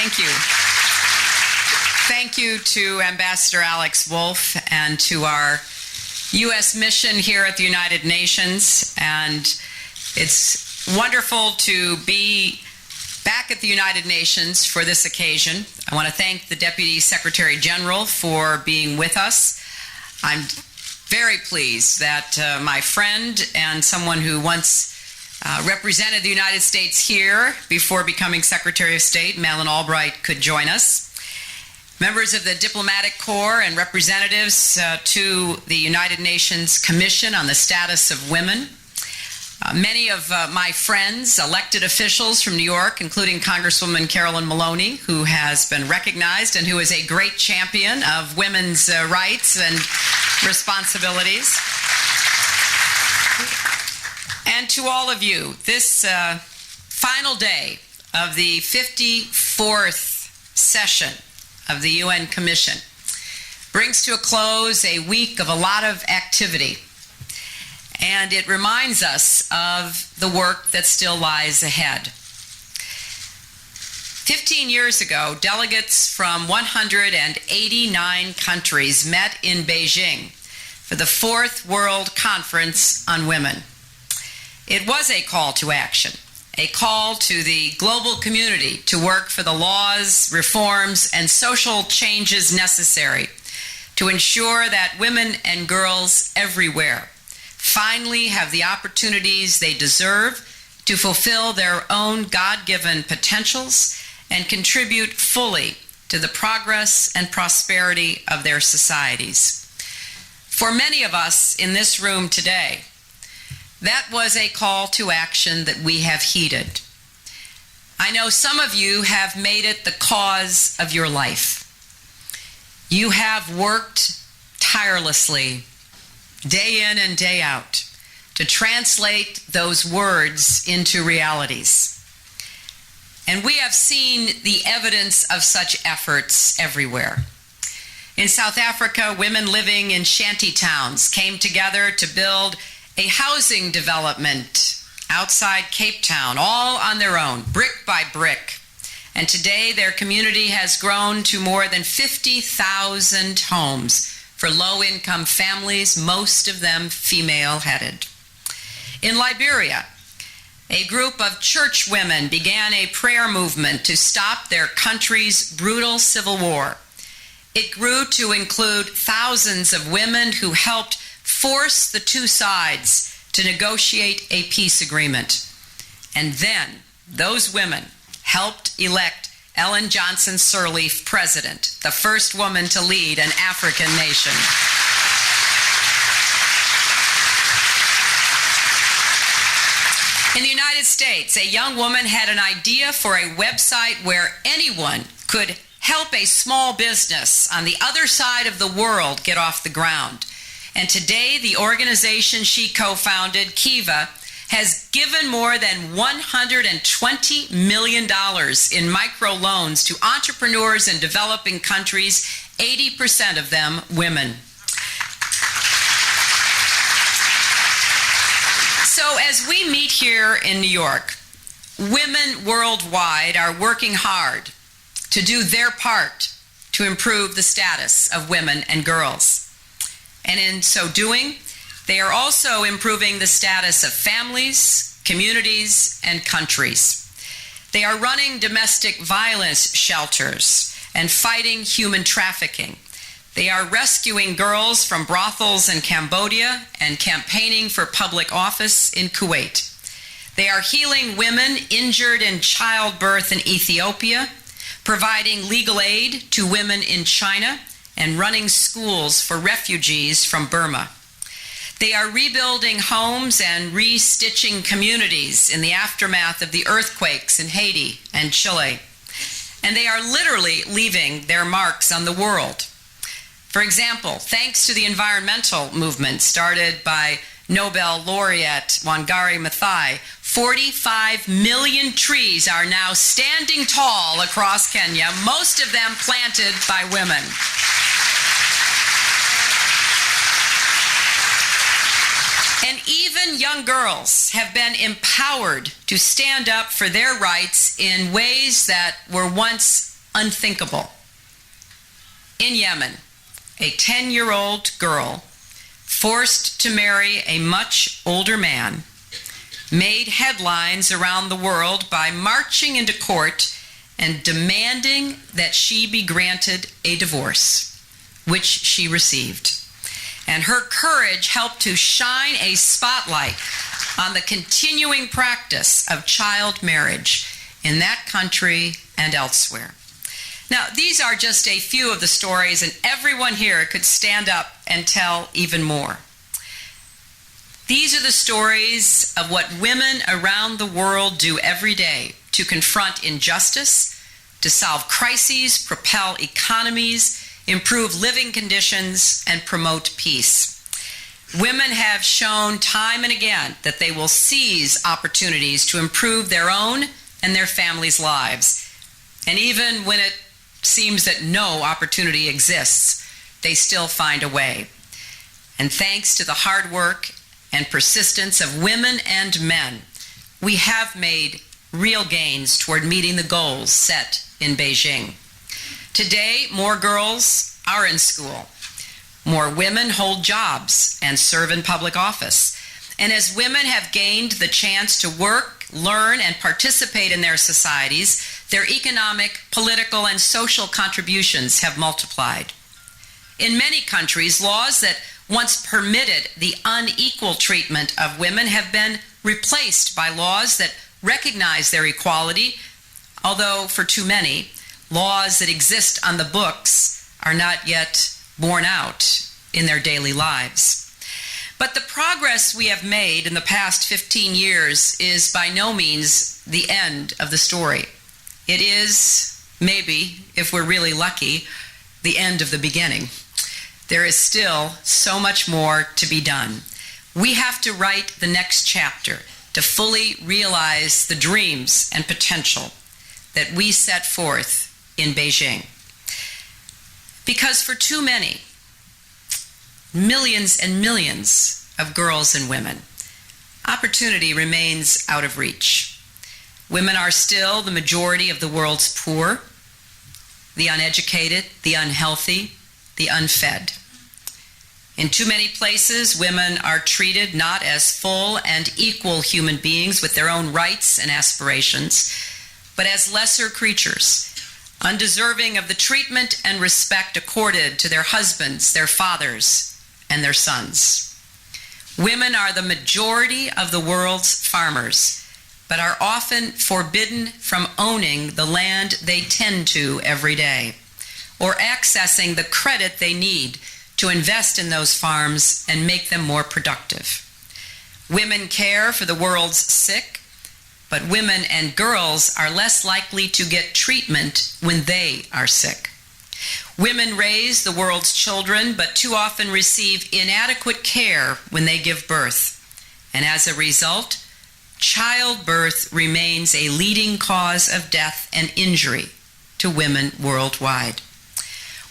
Thank you. Thank you to Ambassador Alex Wolf and to our U.S. mission here at the United Nations. And it's wonderful to be back at the United Nations for this occasion. I want to thank the Deputy Secretary General for being with us. I'm very pleased that my friend and someone who once represented the United States here before becoming Secretary of State, Madeleine Albright, could join us. Members of the Diplomatic Corps and representatives to the United Nations Commission on the Status of Women. Many of my friends, elected officials from New York, including Congresswoman Carolyn Maloney, who has been recognized and who is a great champion of women's rights and responsibilities. And to all of you, this final day of the 54th session of the UN Commission brings to a close a week of a lot of activity. And it reminds us of the work that still lies ahead. 15 years ago, delegates from 189 countries met in Beijing for the Fourth World Conference on Women. It was a call to action, a call to the global community to work for the laws, reforms, and social changes necessary to ensure that women and girls everywhere finally have the opportunities they deserve to fulfill their own God-given potentials and contribute fully to the progress and prosperity of their societies. For many of us in this room today, that was a call to action that we have heeded. I know some of you have made it the cause of your life. You have worked tirelessly, day in and day out, to translate those words into realities. And we have seen the evidence of such efforts everywhere. In South Africa, women living in shanty towns came together to build a housing development outside Cape Town, all on their own, brick by brick. And today their community has grown to more than 50,000 homes for low-income families, most of them female-headed. In Liberia, a group of church women began a prayer movement to stop their country's brutal civil war. It grew to include thousands of women who helped force the two sides to negotiate a peace agreement. And then those women helped elect Ellen Johnson Sirleaf president, the first woman to lead an African nation. In the United States, a young woman had an idea for a website where anyone could help a small business on the other side of the world get off the ground. And today, the organization she co-founded, Kiva, has given more than $120 million in microloans to entrepreneurs in developing countries, 80% of them women. So as we meet here in New York, women worldwide are working hard to do their part to improve the status of women and girls. And in so doing, they are also improving the status of families, communities, and countries. They are running domestic violence shelters and fighting human trafficking. They are rescuing girls from brothels in Cambodia and campaigning for public office in Kuwait. They are healing women injured in childbirth in Ethiopia, providing legal aid to women in China, and running schools for refugees from Burma. They are rebuilding homes and restitching communities in the aftermath of the earthquakes in Haiti and Chile. And they are literally leaving their marks on the world. For example, thanks to the environmental movement started by Nobel laureate Wangari Maathai, 45 million trees are now standing tall across Kenya, most of them planted by women. And even young girls have been empowered to stand up for their rights in ways that were once unthinkable. In Yemen, a 10-year-old girl forced to marry a much older man made headlines around the world by marching into court and demanding that she be granted a divorce, which she received. And her courage helped to shine a spotlight on the continuing practice of child marriage in that country and elsewhere. Now, these are just a few of the stories, and everyone here could stand up and tell even more. These are the stories of what women around the world do every day to confront injustice, to solve crises, propel economies, improve living conditions, and promote peace. Women have shown time and again that they will seize opportunities to improve their own and their families' lives. And even when it seems that no opportunity exists, they still find a way. And thanks to the hard work and persistence of women and men, we have made real gains toward meeting the goals set in Beijing. Today, more girls are in school. More women hold jobs and serve in public office. And as women have gained the chance to work, learn, and participate in their societies, their economic, political, and social contributions have multiplied. In many countries, laws that once permitted the unequal treatment of women have been replaced by laws that recognize their equality, although for too many, laws that exist on the books are not yet borne out in their daily lives. But the progress we have made in the past 15 years is by no means the end of the story. It is, maybe, if we're really lucky, the end of the beginning. There is still so much more to be done. We have to write the next chapter to fully realize the dreams and potential that we set forth in Beijing. Because for too many, millions and millions of girls and women, opportunity remains out of reach. Women are still the majority of the world's poor, the uneducated, the unhealthy, the unfed. In too many places, women are treated not as full and equal human beings with their own rights and aspirations, but as lesser creatures, undeserving of the treatment and respect accorded to their husbands, their fathers, and their sons. Women are the majority of the world's farmers, but are often forbidden from owning the land they tend to every day, or accessing the credit they need to invest in those farms and make them more productive. Women care for the world's sick, but women and girls are less likely to get treatment when they are sick. Women raise the world's children, but too often receive inadequate care when they give birth. And as a result, childbirth remains a leading cause of death and injury to women worldwide.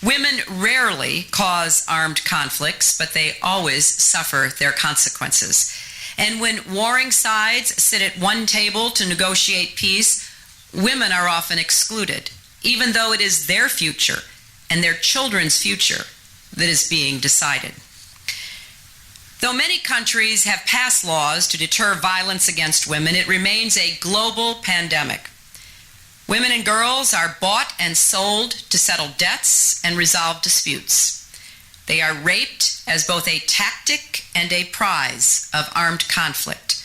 Women rarely cause armed conflicts, but they always suffer their consequences. And when warring sides sit at one table to negotiate peace, women are often excluded, even though it is their future and their children's future that is being decided. Though many countries have passed laws to deter violence against women, it remains a global pandemic. Women and girls are bought and sold to settle debts and resolve disputes. They are raped as both a tactic and a prize of armed conflict.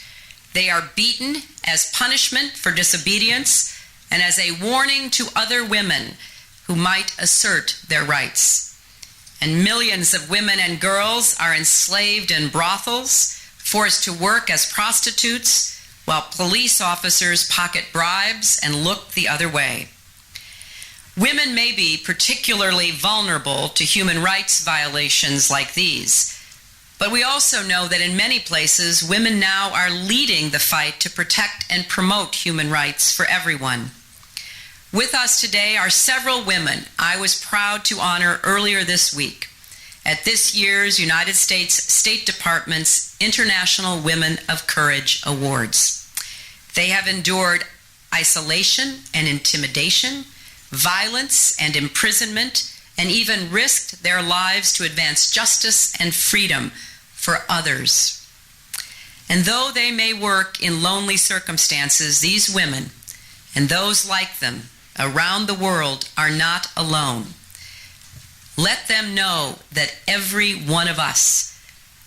They are beaten as punishment for disobedience and as a warning to other women who might assert their rights. And millions of women and girls are enslaved in brothels, forced to work as prostitutes, while police officers pocket bribes and look the other way. Women may be particularly vulnerable to human rights violations like these, but we also know that in many places, women now are leading the fight to protect and promote human rights for everyone. With us today are several women I was proud to honor earlier this week at this year's United States State Department's International Women of Courage Awards. They have endured isolation and intimidation, violence and imprisonment, and even risked their lives to advance justice and freedom for others. And though they may work in lonely circumstances, these women and those like them around the world are not alone. Let them know that every one of us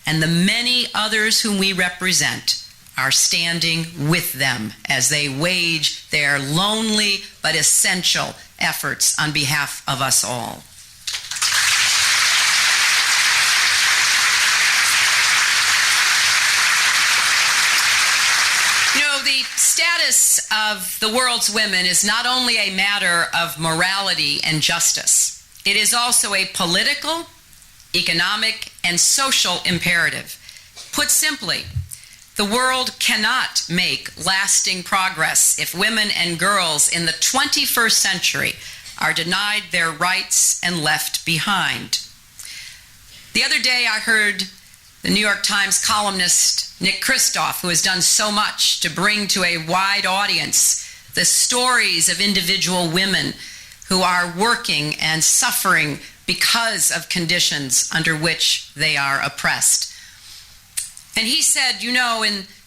and the many others whom we represent are standing with them as they wage their lonely but essential efforts on behalf of us all. The status of the world's women is not only a matter of morality and justice, it is also a political, economic, and social imperative. Put simply, the world cannot make lasting progress if women and girls in the 21st century are denied their rights and left behind. The other day I heard the New York Times columnist Nick Kristof, who has done so much to bring to a wide audience the stories of individual women who are working and suffering because of conditions under which they are oppressed. And he said, in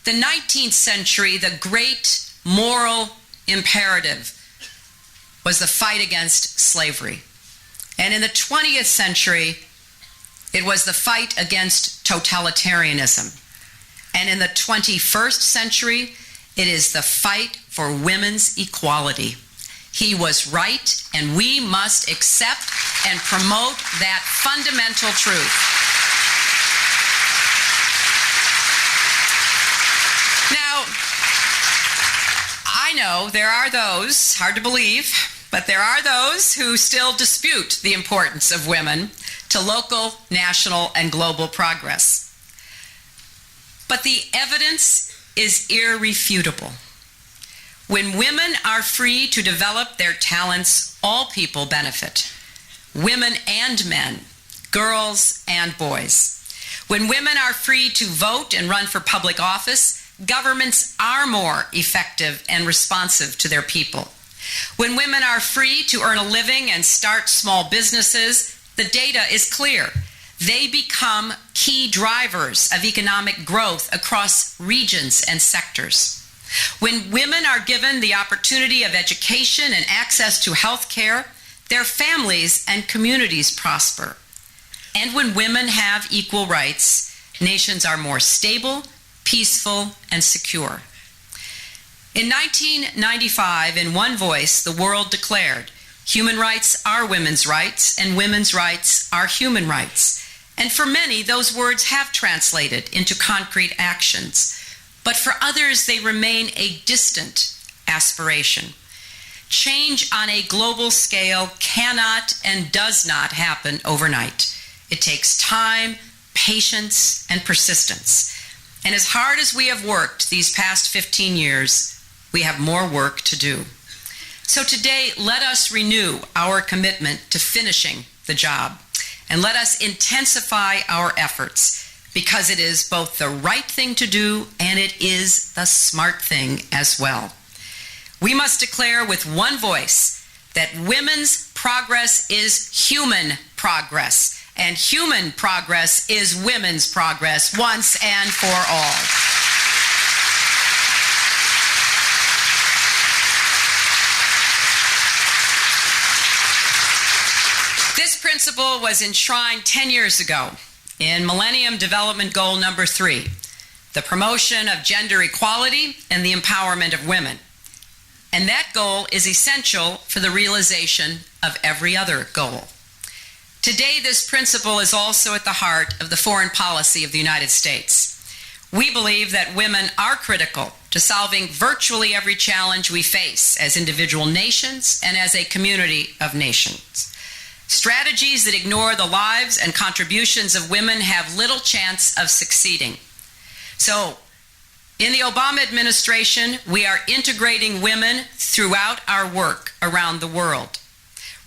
the 19th century, the great moral imperative was the fight against slavery. And in the 20th century, it was the fight against totalitarianism. And in the 21st century, it is the fight for women's equality. He was right, and we must accept and promote that fundamental truth. Now, I know there are those, hard to believe, but there are those who still dispute the importance of women to local, national, and global progress. But the evidence is irrefutable. When women are free to develop their talents, all people benefit. Women and men, girls and boys. When women are free to vote and run for public office, governments are more effective and responsive to their people. When women are free to earn a living and start small businesses, the data is clear. They become key drivers of economic growth across regions and sectors. When women are given the opportunity of education and access to health care, their families and communities prosper. And when women have equal rights, nations are more stable, peaceful, and secure. In 1995, in one voice, the world declared, human rights are women's rights, and women's rights are human rights. And for many, those words have translated into concrete actions. But for others, they remain a distant aspiration. Change on a global scale cannot and does not happen overnight. It takes time, patience, and persistence. And as hard as we have worked these past 15 years, we have more work to do. So today, let us renew our commitment to finishing the job. And let us intensify our efforts, because it is both the right thing to do and it is the smart thing as well. We must declare with one voice that women's progress is human progress, and human progress is women's progress once and for all. This principle was enshrined 10 years ago in Millennium Development Goal number 3, the promotion of gender equality and the empowerment of women. And that goal is essential for the realization of every other goal. Today, this principle is also at the heart of the foreign policy of the United States. We believe that women are critical to solving virtually every challenge we face as individual nations and as a community of nations. Strategies that ignore the lives and contributions of women have little chance of succeeding. So, in the Obama administration, we are integrating women throughout our work around the world.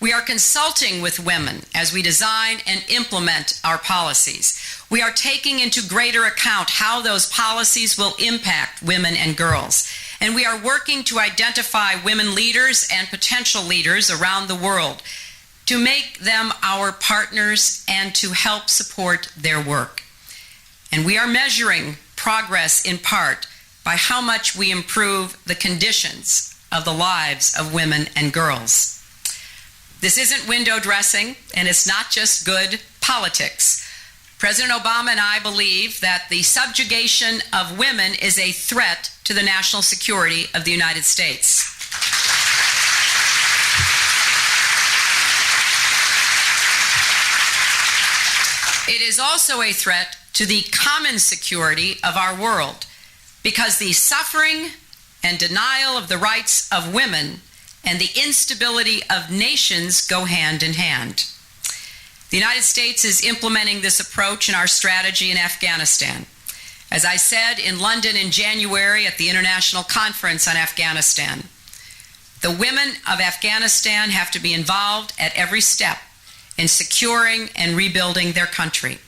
We are consulting with women as we design and implement our policies. We are taking into greater account how those policies will impact women and girls. And we are working to identify women leaders and potential leaders around the world to make them our partners and to help support their work. And we are measuring progress in part by how much we improve the conditions of the lives of women and girls. This isn't window dressing, and it's not just good politics. President Obama and I believe that the subjugation of women is a threat to the national security of the United States. It is also a threat to the common security of our world, because the suffering and denial of the rights of women and the instability of nations go hand in hand. The United States is implementing this approach in our strategy in Afghanistan. As I said in London in January at the International Conference on Afghanistan, the women of Afghanistan have to be involved at every step in securing and rebuilding their country.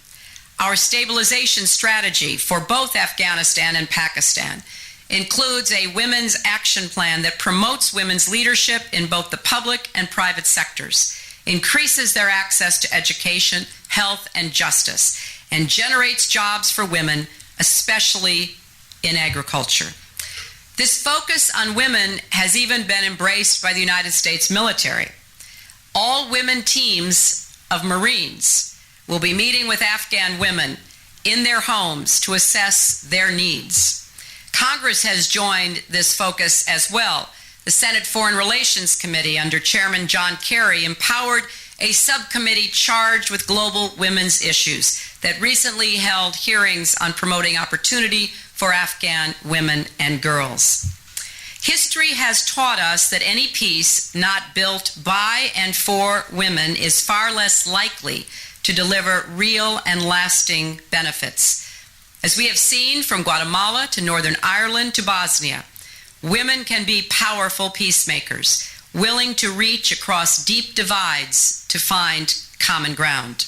Our stabilization strategy for both Afghanistan and Pakistan includes a women's action plan that promotes women's leadership in both the public and private sectors, increases their access to education, health, and justice, and generates jobs for women, especially in agriculture. This focus on women has even been embraced by the United States military. All women teams of Marines will be meeting with Afghan women in their homes to assess their needs. Congress has joined this focus as well. The Senate Foreign Relations Committee under Chairman John Kerry empowered a subcommittee charged with global women's issues that recently held hearings on promoting opportunity for Afghan women and girls. History has taught us that any peace not built by and for women is far less likely to deliver real and lasting benefits. As we have seen from Guatemala to Northern Ireland to Bosnia, women can be powerful peacemakers, willing to reach across deep divides to find common ground.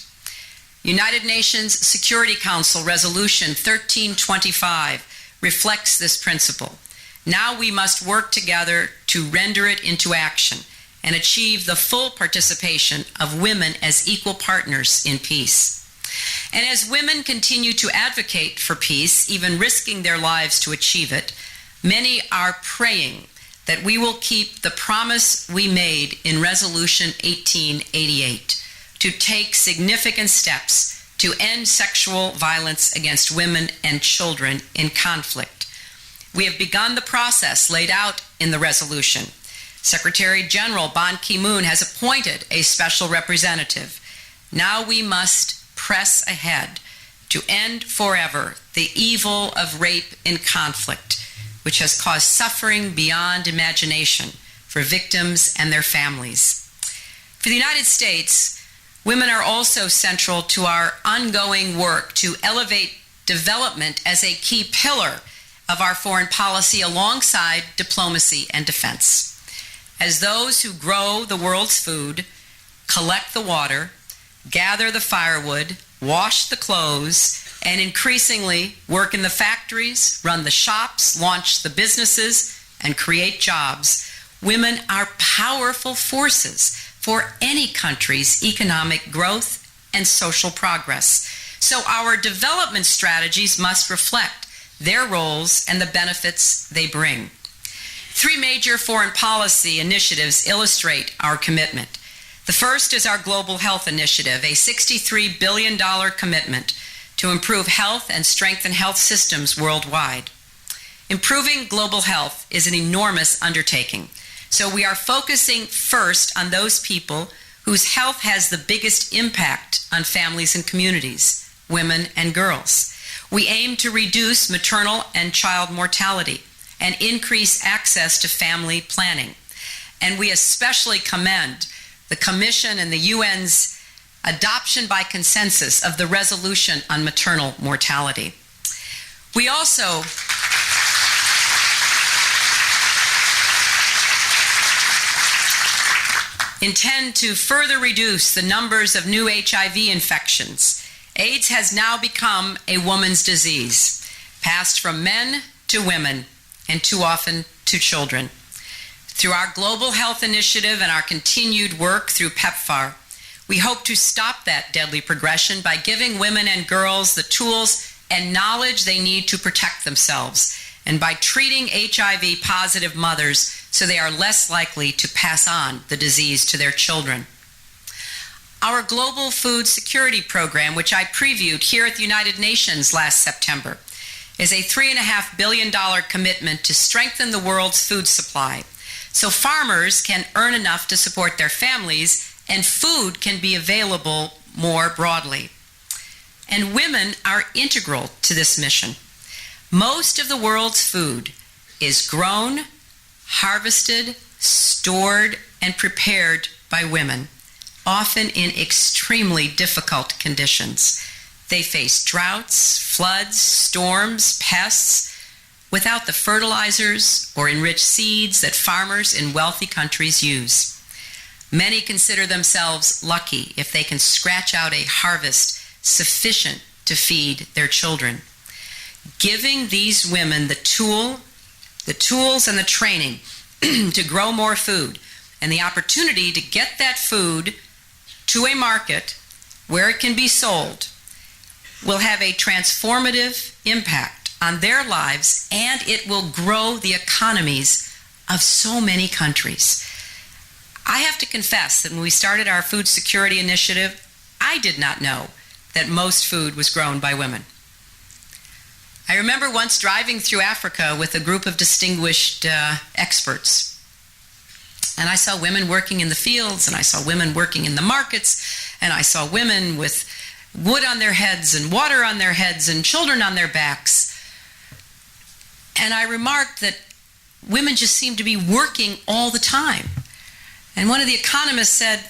United Nations Security Council Resolution 1325 reflects this principle. Now we must work together to render it into action and achieve the full participation of women as equal partners in peace. And as women continue to advocate for peace, even risking their lives to achieve it, many are praying that we will keep the promise we made in Resolution 1888 to take significant steps to end sexual violence against women and children in conflict. We have begun the process laid out in the resolution. Secretary General Ban Ki-moon has appointed a special representative. Now we must press ahead to end forever the evil of rape in conflict, which has caused suffering beyond imagination for victims and their families. For the United States, women are also central to our ongoing work to elevate development as a key pillar of our foreign policy alongside diplomacy and defense. As those who grow the world's food, collect the water, gather the firewood, wash the clothes, and increasingly work in the factories, run the shops, launch the businesses, and create jobs, women are powerful forces for any country's economic growth and social progress. So our development strategies must reflect their roles and the benefits they bring. 3 major foreign policy initiatives illustrate our commitment. The first is our Global Health Initiative, a $63 billion commitment to improve health and strengthen health systems worldwide. Improving global health is an enormous undertaking, so we are focusing first on those people whose health has the biggest impact on families and communities, women and girls. We aim to reduce maternal and child mortality and increase access to family planning. And we especially commend the Commission and the UN's adoption by consensus of the resolution on maternal mortality. We also intend to further reduce the numbers of new HIV infections. AIDS has now become a woman's disease, passed from men to women, and too often to children. Through our Global Health Initiative and our continued work through PEPFAR, we hope to stop that deadly progression by giving women and girls the tools and knowledge they need to protect themselves, and by treating HIV-positive mothers so they are less likely to pass on the disease to their children. Our Global Food Security Program, which I previewed here at the United Nations last September, is a $3.5 billion commitment to strengthen the world's food supply, so farmers can earn enough to support their families and food can be available more broadly. And women are integral to this mission. Most of the world's food is grown, harvested, stored, and prepared by women, often in extremely difficult conditions. They face droughts, floods, storms, pests, without the fertilizers or enriched seeds that farmers in wealthy countries use. Many consider themselves lucky if they can scratch out a harvest sufficient to feed their children. Giving these women the tools and the training to grow more food and the opportunity to get that food to a market where it can be sold will have a transformative impact on their lives, and it will grow the economies of so many countries. I have to confess that when we started our food security initiative, I did not know that most food was grown by women. I remember once driving through Africa with a group of distinguished experts, and I saw women working in the fields, and I saw women working in the markets, and I saw women with wood on their heads and water on their heads and children on their backs. And I remarked that women just seemed to be working all the time. And one of the economists said,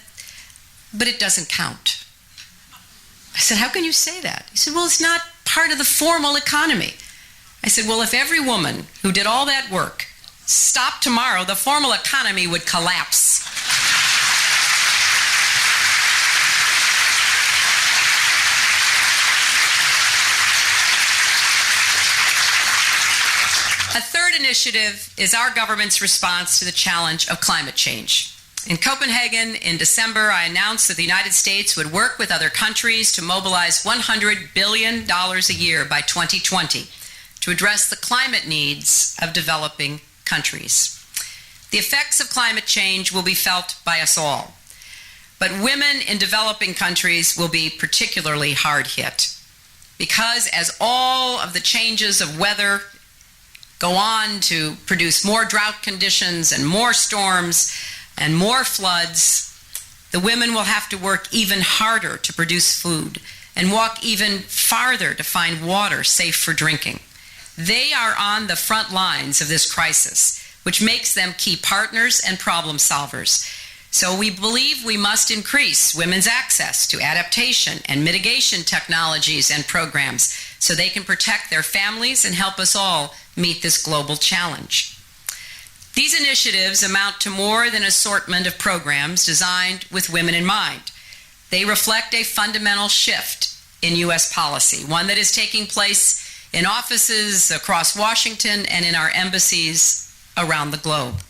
"But it doesn't count." I said, "How can you say that?" He said, "Well, it's not part of the formal economy." I said, "Well, if every woman who did all that work stopped tomorrow, the formal economy would collapse." A third initiative is our government's response to the challenge of climate change. In Copenhagen in December, I announced that the United States would work with other countries to mobilize $100 billion a year by 2020 to address the climate needs of developing countries. The effects of climate change will be felt by us all, but women in developing countries will be particularly hard hit because as all of the changes of weather go on to produce more drought conditions and more storms and more floods, the women will have to work even harder to produce food and walk even farther to find water safe for drinking. They are on the front lines of this crisis, which makes them key partners and problem solvers. So we believe we must increase women's access to adaptation and mitigation technologies and programs so they can protect their families and help us all meet this global challenge. These initiatives amount to more than an assortment of programs designed with women in mind. They reflect a fundamental shift in U.S. policy, one that is taking place in offices across Washington and in our embassies around the globe.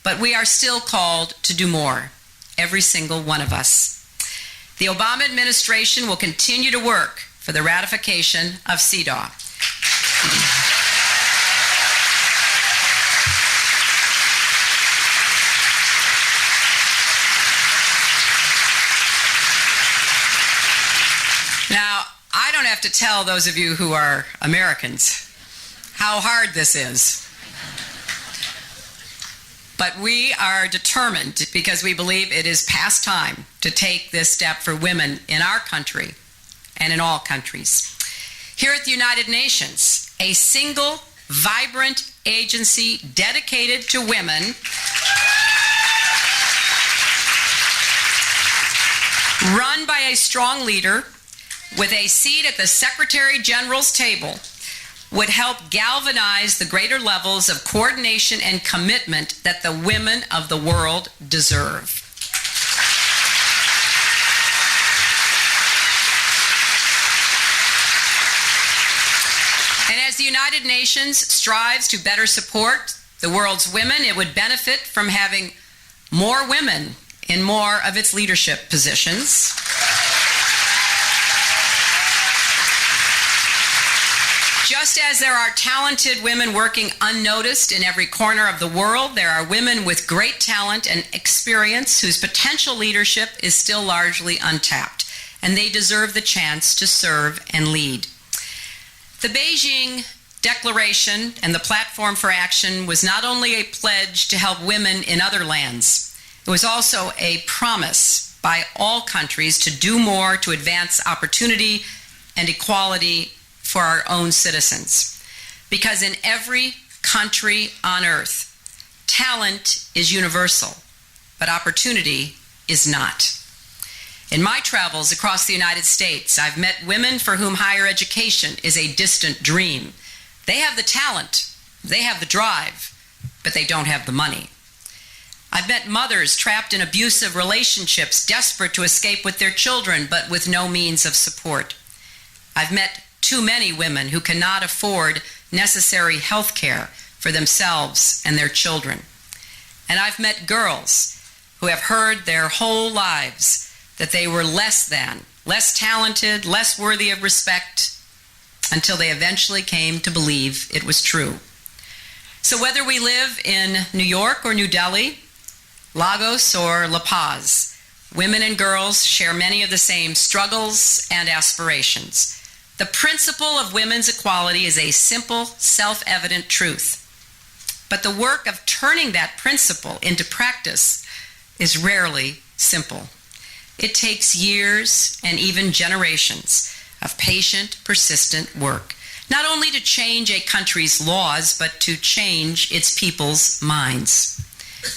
But we are still called to do more, every single one of us. The Obama administration will continue to work for the ratification of CEDAW. Now, I don't have to tell those of you who are Americans how hard this is. But we are determined because we believe it is past time to take this step for women in our country and in all countries. Here at the United Nations, a single, vibrant agency dedicated to women run by a strong leader with a seat at the Secretary General's table would help galvanize the greater levels of coordination and commitment that the women of the world deserve. And as the United Nations strives to better support the world's women, it would benefit from having more women in more of its leadership positions. Just as there are talented women working unnoticed in every corner of the world, there are women with great talent and experience whose potential leadership is still largely untapped, and they deserve the chance to serve and lead. The Beijing Declaration and the Platform for Action was not only a pledge to help women in other lands, it was also a promise by all countries to do more to advance opportunity and equality for our own citizens. Because in every country on earth, talent is universal, but opportunity is not. In my travels across the United States, I've met women for whom higher education is a distant dream. They have the talent, they have the drive, but they don't have the money. I've met mothers trapped in abusive relationships, desperate to escape with their children, but with no means of support. I've met too many women who cannot afford necessary health care for themselves and their children. And I've met girls who have heard their whole lives that they were less than, less talented, less worthy of respect, until they eventually came to believe it was true. So whether we live in New York or New Delhi, Lagos or La Paz, women and girls share many of the same struggles and aspirations. The principle of women's equality is a simple, self-evident truth. But the work of turning that principle into practice is rarely simple. It takes years and even generations of patient, persistent work, not only to change a country's laws, but to change its people's minds.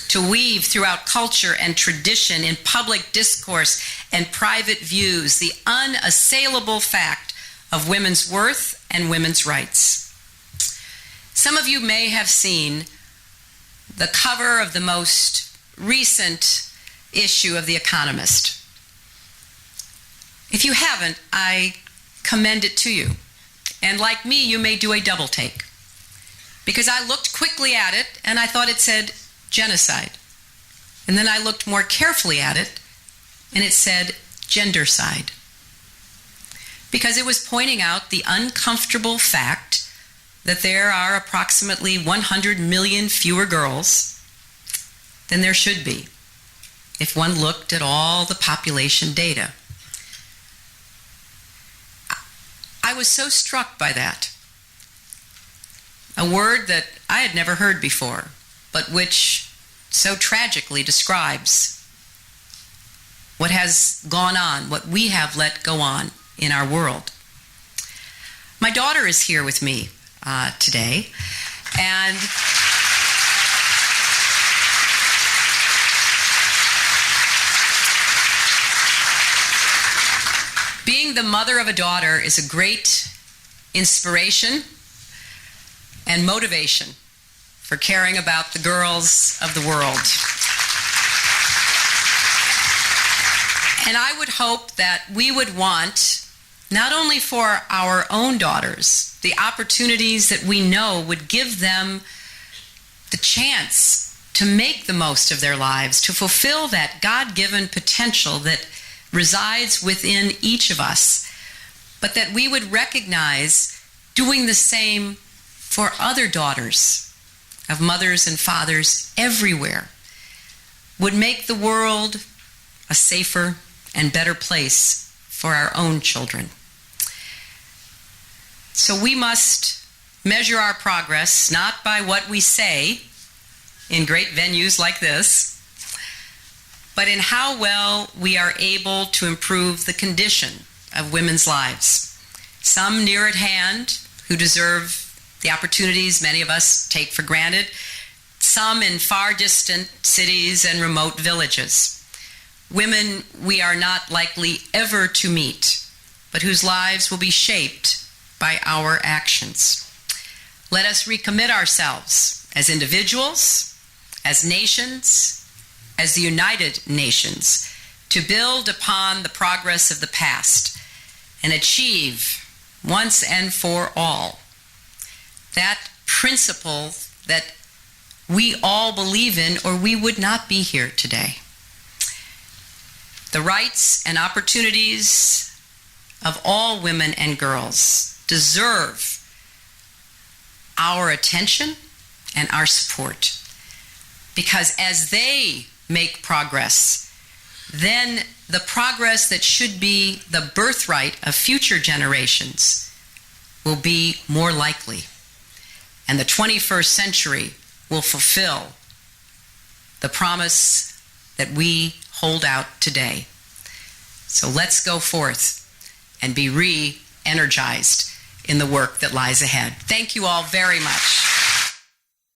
To weave throughout culture and tradition, in public discourse and private views, the unassailable fact of women's worth and women's rights. Some of you may have seen the cover of the most recent issue of The Economist. If you haven't, I commend it to you. And like me, you may do a double take. Because I looked quickly at it and I thought it said genocide. And then I looked more carefully at it and it said gendercide. Because it was pointing out the uncomfortable fact that there are approximately 100 million fewer girls than there should be if one looked at all the population data. I was so struck by that. A word that I had never heard before, but which so tragically describes what has gone on, what we have let go on in our world. My daughter is here with me today, and being the mother of a daughter is a great inspiration and motivation for caring about the girls of the world. And I would hope that we would want, not only for our own daughters, the opportunities that we know would give them the chance to make the most of their lives, to fulfill that God-given potential that resides within each of us, but that we would recognize doing the same for other daughters of mothers and fathers everywhere would make the world a safer and better place for our own children. So we must measure our progress not by what we say in great venues like this, but in how well we are able to improve the condition of women's lives. Some near at hand who deserve the opportunities many of us take for granted, some in far distant cities and remote villages. Women we are not likely ever to meet, but whose lives will be shaped by our actions. Let us recommit ourselves as individuals, as nations, as the United Nations, to build upon the progress of the past and achieve once and for all that principle that we all believe in, or we would not be here today. The rights and opportunities of all women and girls deserve our attention and our support, because as they make progress, then the progress that should be the birthright of future generations will be more likely, and the 21st century will fulfill the promise that we hold out today. So let's go forth and be re-energized in the work that lies ahead. Thank you all very much.